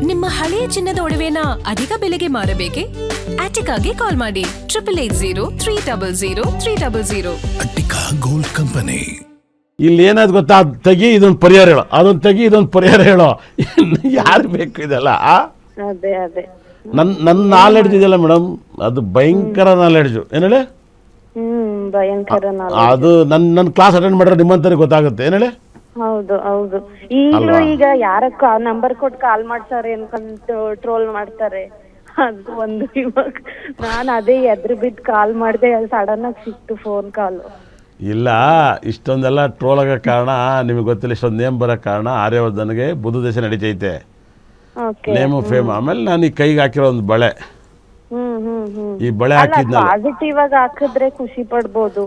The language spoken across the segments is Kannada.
ನಿಮ್ಮ ಹಳೆಯ ಚಿನ್ನದ ಒಡವೆನ ಅಧಿಕ ಬೆಲೆಗೆ ಮಾರಬೇಕೆ? ಆಟಿಕಾಗೆ ಕಾಲ್ ಮಾಡಿ 8880 ಅಟ್ಟಿಕಾ ಗೋಲ್ಡ್ ಕಂಪನಿ. ಇಲ್ಲಿ ಏನಾದ್ ಗೊತ್ತಾ, ತೆಗಿ ಇದೊಂದು ಪರಿಹಾರ ಹೇಳೋ, ಅದೊಂದು ತೆಗಿ ಇದೊಂದು ಪರಿಹಾರ ಹೇಳೋ. ಯಾರು ಬೇಕು ಇದೆಲ್ಲ? ಅದೇ ಅದೇ ನನ್ನ ನಾಲೆಡ್ಜ್ ಇದೆಯಲ್ಲ ಮೇಡಮ್, ಅದು ಭಯಂಕರ ನಾಲೆಡ್ಜು. ಏನು ಹೇಳಿ? ಭಯಂಕರ ಅದು ನನ್ನ ಕ್ಲಾಸ್ ಅಟೆಂಡ್ ಮಾಡಿದ್ರೆ ನಿಮ್ಮಂತರಿಗೆ ಗೊತ್ತಾಗುತ್ತೆ. ಏನು ಹೇಳಿ? ಹೌದು ಹೌದು. ಈಗಲೂ ಈಗ ಯಾರ ನಂಬರ್ ಕೊಟ್ಟು ಕಾಲ್ ಮಾಡ್ತಾರೆ ಅನ್ಕೊಂತ ಟ್ರೋಲ್ ಮಾಡ್ತಾರೆ. ಅದು ಒಂದು ಇವಾಗ ನಾನು ಅದೇ ಎದ್ರು ಬಿದ್ದು ಕಾಲ್ ಮಾಡಿದೆ, ಸಡನ್ ಆಗಿ ಸಿಕ್ತು ಫೋನ್ ಕಾಲು. ಇಲ್ಲ, ಇಷ್ಟೊಂದೆಲ್ಲ ಟ್ರೋಲ್ ಆಗೋ ಕಾರಣ ನಿಮಗೆ ಗೊತ್ತಿಲ್ಲ, ಇಷ್ಟೊಂದು ನೇಮ್ ಬರೋ ಕಾರಣ ಆರ್ಯವರ್ಧನ್ಗೆ ಬುದ್ಧ ದೇಶ ನಡೀತೈತೆ, ನೇಮು ಫೇಮ್. ಆಮೇಲೆ ನಾನು ಈ ಕೈಗೆ ಹಾಕಿರೋ ಒಂದು ಬಳೆ, ಈ ಬಳೆ ಹಾಕಿದ್ನಲ್ಲ, ಪಾಸಿಟಿವ್ ಆಗಿ ಹಾಕಿದ್ರೆ ಖುಷಿ ಪಡ್ಬೋದು.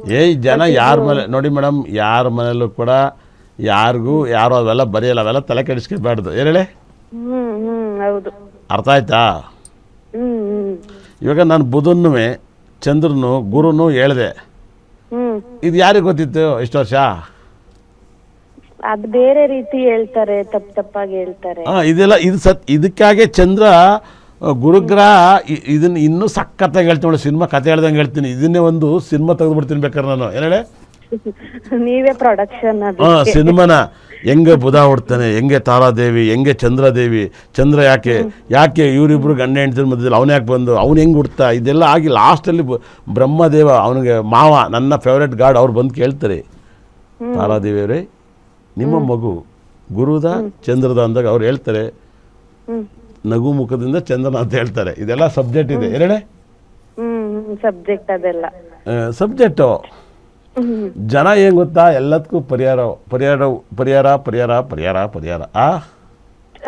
ಜನ ಯಾರ ಮನೆ ನೋಡಿ ಮೇಡಮ್, ಯಾರ ಮನೇಲೂ ಕೂಡ ಯಾರಿಗೂ ಯಾರು ಅವೆಲ್ಲ ಬರೆಯಲ್ಲ, ಅವೆಲ್ಲ ತಲೆ ಕೆಡಿಸ್ಕೋಬಾರ್ದು. ಏನು ಹೇಳಿ? ಹೌದು. ಅರ್ಥ ಆಯ್ತಾ? ಇವಾಗ ನಾನು ಬುಧನ್ನು ಚಂದ್ರನು ಗುರುನು ಹೇಳಿದೆ, ಇದು ಯಾರಿಗೆ ಗೊತ್ತಿತ್ತು ಇಷ್ಟು ವರ್ಷ? ಅದು ಬೇರೆ ರೀತಿ ಹೇಳ್ತಾರೆ, ತಪ್ಪಾಗಿ ಹೇಳ್ತಾರೆ. ಇದೆಲ್ಲ ಇದಕ್ಕಾಗೆ ಚಂದ್ರ ಗುರುಗ್ರಹ ಇದನ್ನ ಇನ್ನೂ ಸಖತ್ತಾಗಿ ಹೇಳ್ತೀನಿ ನೋಡಿ, ಸಿನಿಮಾ ಕತೆ ಹೇಳ್ದಂಗೆ ಹೇಳ್ತೀನಿ. ಇದನ್ನೇ ಒಂದು ಸಿನಿಮಾ ತೆಗೆದುಬಿಡ್ತೀನಿ ಬೇಕಾದ್ರೆ ನಾನು. ಏನು ಹೇಳಿ? ನೀವೇ ಪ್ರೊಡಕ್ಷನ್. ಸಿನಿಮಾನ ಹೆಂಗೆ ಬುಧ ಹುಡ್ತಾನೆ, ಹೆಂಗೆ ತಾರಾದೇವಿ, ಹೆಂಗೆ ಚಂದ್ರದೇವಿ, ಚಂದ್ರ ಯಾಕೆ ಇವರಿಬ್ರು ಗಂಡ ಹೆಂಡತಿ ಮಧ್ಯದಲ್ಲಿ ಅವನು ಯಾಕೆ ಬಂದು, ಅವ್ನು ಹೆಂಗೆ ಹುಡ್ತಾ, ಇದೆಲ್ಲ ಆಗಿ ಲಾಸ್ಟಲ್ಲಿ ಬ್ರಹ್ಮದೇವ ಅವನಿಗೆ ಮಾವ, ನನ್ನ ಫೇವ್ರೆಟ್ ಗಾಡ್, ಅವ್ರು ಬಂದು ಕೇಳ್ತಾರೆ, ತಾರಾದೇವಿಯವರೇ ನಿಮ್ಮ ಮಗು ಗುರುದ ಚಂದ್ರದ ಅಂದಾಗ ಅವ್ರು ಹೇಳ್ತಾರೆ ನಗು ಮುಖದಿಂದ ಚಂದ್ರನ ಅಂತ ಹೇಳ್ತಾರೆ. ಇದೆಲ್ಲ ಸಬ್ಜೆಕ್ಟ್ ಇದೆ. ಎರಡೇ ಸಬ್ಜೆಕ್ಟ್, ಅದೆಲ್ಲ ಸಬ್ಜೆಕ್ಟು. ಜನ ಏನ್ ಗೊತ್ತಾ, ಎಲ್ಲದಕ್ಕೂ ಪರಿಹಾರ ಪರಿಹಾರ ಪರಿಹಾರ ಪರಿಹಾರ ಪರಿಹಾರ ಪರಿಹಾರ.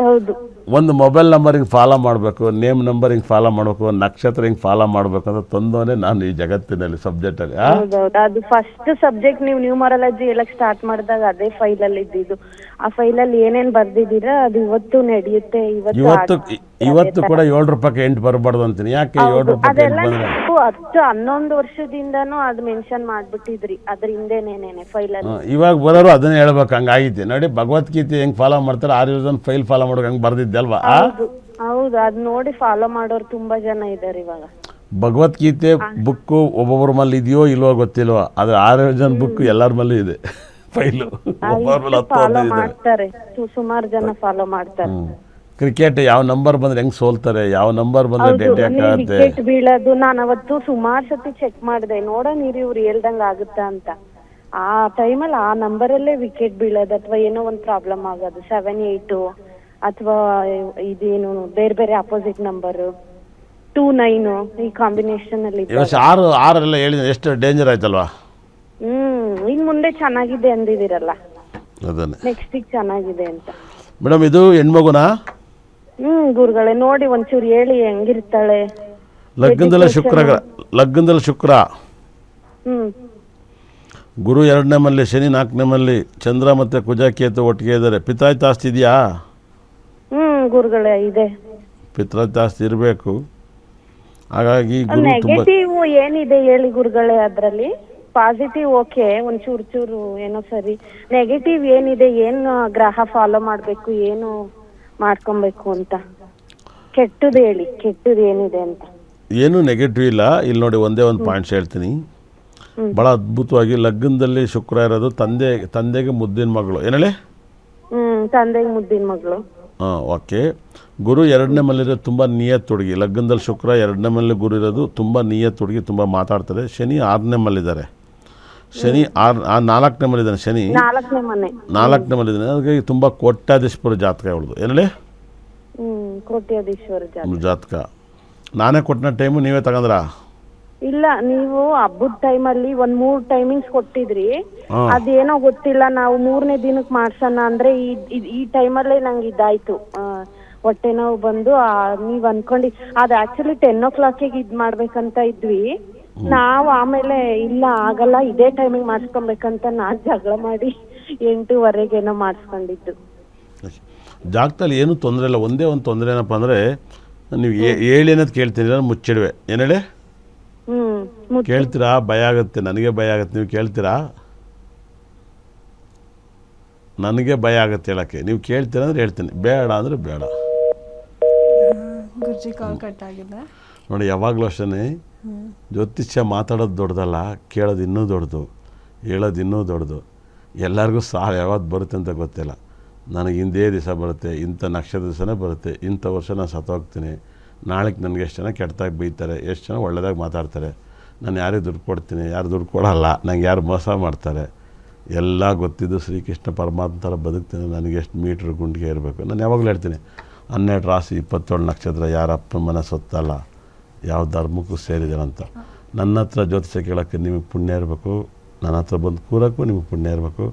ಹೌದು. ಒಂದು ಮೊಬೈಲ್ ನಂಬರ್ ಹಿಂಗೆ ಫಾಲೋ ಮಾಡಬೇಕು, ನೇಮ್ ನಂಬರ್ ಹಿಂಗೆ ಫಾಲೋ ಮಾಡಬೇಕು, ನಕ್ಷತ್ರ ಹಿಂಗೆ ಫಾಲೋ ಮಾಡಬೇಕು ಅಂತ ತಂದವನೇ ನಾನು ಈ ಜಗತ್ತಿನಲ್ಲಿ ಸಬ್ಜೆಕ್ಟಲ್ಲಿ. ಅದು ಫಸ್ಟ್ ಸಬ್ಜೆಕ್ಟ್ ನೀವು ನ್ಯೂಮರಾಲಜಿ ಹೇಳಕ್ ಸ್ಟಾರ್ಟ್ ಮಾಡಿದಾಗ ಅದೇ ಫೈಲಲ್ಲಿ ಇದ್ದಿದ್ದು. ಆ ಫೈಲಲ್ಲಿ ಏನೇನ್ ಬರ್ದಿದ್ದೀರಾ ಅದು ಇವತ್ತು ನಡೆಯುತ್ತೆ. ಇವತ್ತು ಕೂಡ 7 ರೂಪಾಯಿಗೆ 8 ಬರಬಾರ್ದು ಅಂತೀನಿ. ಯಾಕೆ 7 ರೂಪಾಯಿಗೆ 8 ಬಂದ್ರೆ? 11 ವರ್ಷದಿಂದನೂ ಅದು ಮೆನ್ಷನ್ ಮಾಡ್ಬಿಟ್ಟಿದ್ರಿ ಅದ್ರ ಹಿಂದೆನೇನೆ ಫೈಲಲ್ಲಿ. ಇವಾಗ ಬರೋರು ಅದನ್ನೇ ಹೇಳ್ಬೇಕು, ಹಂಗಾಗಿತ್ತು ನೋಡಿ. ಭಗವದ್ಗೀತೆ ಹೆಂಗ್ ಫಾಲೋ ಮಾಡ್ತಾರೆ, ಆರ್ಯವರ್ಧನ್ ಫೈಲ್ ಫಾಲೋ ಮಾಡೋಕೆ ಹಂಗೆ ಬರ್ದಿದ್ದಲ್ವಾ? ಹೌದು, ಅದ್ ನೋಡಿ ಫಾಲೋ ಮಾಡೋರು ತುಂಬಾ ಜನ ಇದಾರೆ ಇವಾಗ. ಭಗವದ್ಗೀತೆ ಬುಕ್ಕು ಒಬ್ಬೊಬ್ಬರ ಮೇಲೆ ಇದೆಯೋ ಇಲ್ವೋ ಗೊತ್ತಿಲ್ವೋ, ಅದು ಆರ್ಯವರ್ಧನ್ ಬುಕ್ ಎಲ್ಲರ ಮೇಲೂ ಇದೆ ಫೈಲು. ಫಾಲೋ ಮಾಡ್ತಾರೆ, ಸುಮಾರು ಜನ ಫಾಲೋ ಮಾಡ್ತಾರೆ. ಕ್ರಿಕೆಟ್ ಯಾವ ನಂಬರ್ ಬಂದ್ರೆ ಹೆಂಗ್ ಸೋಲ್ತಾರೆ, ಯಾವ ನಂಬರ್ ಬಂದ್ರೆ ಡೆಡ್ ಯಾಕಾಗುತ್ತೆ, ವಿಕೆಟ್ ಬೀಳೋದು. ನಾನು ಅವತ್ತು ಸುಮಾರು ಸತಿ ಚೆಕ್ ಮಾಡಿದೆ, ನೋಡೋಣ ಇವ್ರು ಹೇಳ್ದಂಗ ಆಗುತ್ತಾ ಅಂತ. ಆ ಟೈಮಲ್ಲಿ ಆ ನಂಬರಲ್ಲೇ ವಿಕೆಟ್ ಬೀಳೋದು ಅಥವಾ ಏನೋ ಒಂದು ಪ್ರಾಬ್ಲಮ್ ಆಗೋದು. 7, 8 ಅಥವಾ ಇದೇನು ಬೇರೆ ಬೇರೆ ಅಪೋಸಿಟ್ ನಂಬರ್ 2, 9 ಈ ಕಾಂಬಿನೇಷನ್ ಅಲ್ಲಿ. 6 ಹೇಳಿದ್ರೆ ಎಷ್ಟು ಡೇಂಜರ್ ಆಯ್ತಲ್ವಾ? ಇನ್ ಮುಂದೆ ಚೆನ್ನಾಗಿದೆ ಅಂದಿದಿರಲ್ಲ, ಅದನ್ನೇ ನೆಕ್ಸ್ಟ್ ಚೆನ್ನಾಗಿದೆ ಅಂತ. ಮೇಡಮ್ ಇದು ಹೆಣ್ಮಗುನಾ? ಗುರುಗಳೇ ನೋಡಿ ಒಂಚೂರು ಹೇಳಿ ಹೆಂಗಿರ್ತಾಳೆ. ಲಗ್ನದಲ್ಲಿ ಶುಕ್ರ, ಗುರು 2ನೇ ಮಲ್ಲಿ, ಶನಿ 4ನೇ ಮಲ್ಲಿ, ಚಂದ್ರ ಮತ್ತೆ ಕುಜ ಕೇತು ಒಟ್ಟಿಗೆ ಇದ್ದಾರೆ. ಪಿತಾಯ್ತ ಆಸ್ತಿ ಇದೆಯಾ? ಗುರುಗಳೇ ಇದೆ. ಪಿತಾಯ್ತ ಆಸ್ತಿ ಇರಬೇಕು. ಹಾಗಾಗಿ ನೆಗೆಟಿವ್ ಏನಿದೆ ಹೇಳಿ ಗುರುಗಳೇ ಅದ್ರಲ್ಲಿ? ಪಾಸಿಟಿವ್ ಓಕೆ, ಚೂರು ಏನೋ ಸರಿ. ನೆಗೆಟಿವ್ ಏನಿದೆ, ಏನು ಗ್ರಹ ಫಾಲೋ ಮಾಡ್ಬೇಕು, ಏನು ಮಾಡ್ಕೊಬೇಕು ಅಂತ? ಕೆಟ್ಟದ್ದು ಹೇಳಿ, ಕೆಟ್ಟದ್ದು ಏನಿದೆ ಅಂತ. ಏನು ನೆಗೆಟಿವ್ ಇಲ್ಲ. ಇಲ್ಲಿ ನೋಡಿ, ಒಂದೇ ಒಂದು ಪಾಯಿಂಟ್ಸ್ ಹೇಳ್ತೀನಿ. ಭಾಳ ಅದ್ಭುತವಾಗಿ ಲಗ್ನದಲ್ಲಿ ಶುಕ್ರ ಇರೋದು ತಂದೆಗೆ ಮುದ್ದಿನ ಮಗಳು. ಏನೇಳಿ? ತಂದೆಗೆ ಮುದ್ದಿನ ಮಗಳು. ಓಕೆ. ಗುರು 2ನೇ ಮಲ್ಲಿರೋ ತುಂಬ ನಿಯತ್ ಹುಡುಗಿ. ಲಗ್ನದಲ್ಲಿ ಶುಕ್ರ 2ನೇ ಮಲ್ಲಿ ಗುರು ಇರೋದು ತುಂಬ ನಿಯತ್ ಹುಡುಗಿ, ತುಂಬ ಮಾತಾಡ್ತಾರೆ. ಶನಿ 6ನೇ ಮಲ್ಲಿದ್ದಾರೆ. ಶನಿ 4ನೇ ಮಲ್ಲಿದ್ದಾನೆ. ಶನಿ 4ನೇ ಮಲ್ಲಿದ್ದಾನೆ. ಅದಕ್ಕೆ ತುಂಬ ಕೋಟ್ಯಾಧೀಶ್ವರ ಜಾತಕ ಅವಳದು. ಏನೇಳಿ? ಕೋಟ್ಯಾಧೀಶ್ವರ ಜಾತಕ. ನಾನೇ ಕೊಟ್ಟಿನ ಟೈಮು ನೀವೇ ತಗೊಂಡ್ರಾ? ಇಲ್ಲ, ನೀವು ಹಬ್ಬದ ಟೈಮಲ್ಲಿ ಒಂದ್ 3 ಟೈಮಿಂಗ್ಸ್ ಕೊಟ್ಟಿದ್ರಿ. ಅದೇನೋ ಗೊತ್ತಿಲ್ಲ, ನಾವು 3ನೇ ದಿನಕ್ಕೆ ಮಾಡ್ಸೋಣ ಅಂದ್ರೆ ಈ ಟೈಮಲ್ಲೇ ನಂಗೆ ಇದಾಯ್ತು, ಹೊಟ್ಟೆ ನೋವು ಬಂದು. ನೀವ್ ಅನ್ಕೊಂಡಿ ಅದು ಆಕ್ಚುಲಿ 10 o'clock ಇದ್ ಮಾಡ್ಬೇಕಂತ ಇದ್ವಿ ನಾವು. ಆಮೇಲೆ ಇಲ್ಲ ಆಗಲ್ಲ, ಇದೇ ಟೈಮಿಂಗ್ ಮಾಡಿಸ್ಕೊಬೇಕಂತ ನಾನ್ ಜಗಳ ಮಾಡಿ 8:15 ಮಾಡಿಸ್ಕೊಂಡಿದ್ದು. ಜಾಗದಲ್ಲಿ ಏನೂ ತೊಂದರೆ ಇಲ್ಲ. ಒಂದೇ ಒಂದು ತೊಂದರೆ ಏನಪ್ಪ ಅಂದರೆ, ನೀವು ಹೇಳಿ ಅನ್ನೋದು ಕೇಳ್ತೀನಿ, ನಾನು ಮುಚ್ಚಿಡುವೆ. ಏನು ಹೇಳಿ? ಕೇಳ್ತೀರಾ? ಭಯ ಆಗುತ್ತೆ, ನನಗೆ ಭಯ ಆಗುತ್ತೆ. ನೀವು ಕೇಳ್ತೀರಾ? ನನಗೆ ಭಯ ಆಗುತ್ತೆ ಹೇಳೋಕ್ಕೆ. ನೀವು ಕೇಳ್ತೀರ ಅಂದರೆ ಹೇಳ್ತೀನಿ, ಬೇಡ ಅಂದರೆ ಬೇಡ. ಗುರುಜಿ ಕಾಲ್ ಕಟ್ ಆಗಿದೆ. ನೋಡಿ ಯಾವಾಗಲೂ ಅಷ್ಟೇ ಜ್ಯೋತಿಷ್ಯ ಮಾತಾಡೋದು ದೊಡ್ಡದಲ್ಲ, ಕೇಳೋದು ಇನ್ನೂ ದೊಡ್ಡದು, ಹೇಳೋದು ಇನ್ನೂ ದೊಡ್ಡದು. ಎಲ್ಲರಿಗೂ ಸಾಲ ಯಾವತ್ತು ಬರುತ್ತೆ ಅಂತ ಗೊತ್ತಿಲ್ಲ. ನನಗೆ ಇಂದೇ ದಿವಸ ಬರುತ್ತೆ, ಇಂಥ ನಕ್ಷತ್ರ ದಿವಸನೇ ಬರುತ್ತೆ, ಇಂಥ ವರ್ಷ ನಾನು ಸತ್ತೋಗ್ತೀನಿ, ನಾಳೆಗೆ ನನಗೆ ಎಷ್ಟು ಜನ ಕೆಟ್ಟದಾಗಿ ಬೈತಾರೆ, ಎಷ್ಟು ಜನ ಒಳ್ಳೆಯದಾಗಿ ಮಾತಾಡ್ತಾರೆ, ನಾನು ಯಾರಿಗೆ ದುಡ್ಡು ಕೊಡ್ತೀನಿ, ಯಾರು ದುಡ್ಡು ಕೊಡೋಲ್ಲ, ನಂಗೆ ಯಾರು ಮೋಸ ಮಾಡ್ತಾರೆ, ಎಲ್ಲ ಗೊತ್ತಿದ್ದು ಶ್ರೀಕೃಷ್ಣ ಪರಮಾತ್ಮ ಥರ ಬದುಕ್ತೀನಿ, ನನಗೆ ಎಷ್ಟು ಮೀಟ್ರ್ ಗುಂಡಿಗೆ ಇರಬೇಕು. ನಾನು ಯಾವಾಗಲೂ ಹೇಳ್ತೀನಿ 12 ರಾಶಿ 27 ನಕ್ಷತ್ರ ಯಾರ ಅಪ್ಪನ ಮನೆ ಸೊತ್ತಲ್ಲ, ಯಾವ ಧರ್ಮಕ್ಕೂ ಸೇರಿದಾರಂತ. ನನ್ನ ಹತ್ರ ಜ್ಯೋತಿಷ್ಯ ಕೇಳೋಕ್ಕೆ ನಿಮಗೆ ಪುಣ್ಯ ಇರಬೇಕು, ನನ್ನ ಹತ್ರ ಬಂದು ಕೂರೋಕ್ಕೂ ನಿಮಗೆ ಪುಣ್ಯ ಇರಬೇಕು.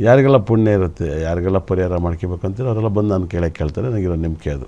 ಯಾರಿಗೆಲ್ಲ ಪುಣ್ಯ ಇರುತ್ತೆ, ಯಾರಿಗೆಲ್ಲ ಪರಿಹಾರ ಮಾಡ್ಕೋಬೇಕಂತೀರೋ ಅವರೆಲ್ಲ ಬಂದು ನಾನು ಕೇಳೋಕ್ಕೆ ಕೇಳ್ತಾರೆ, ನನಗಿರೋ ನಂಬಿಕೆ ಅದು.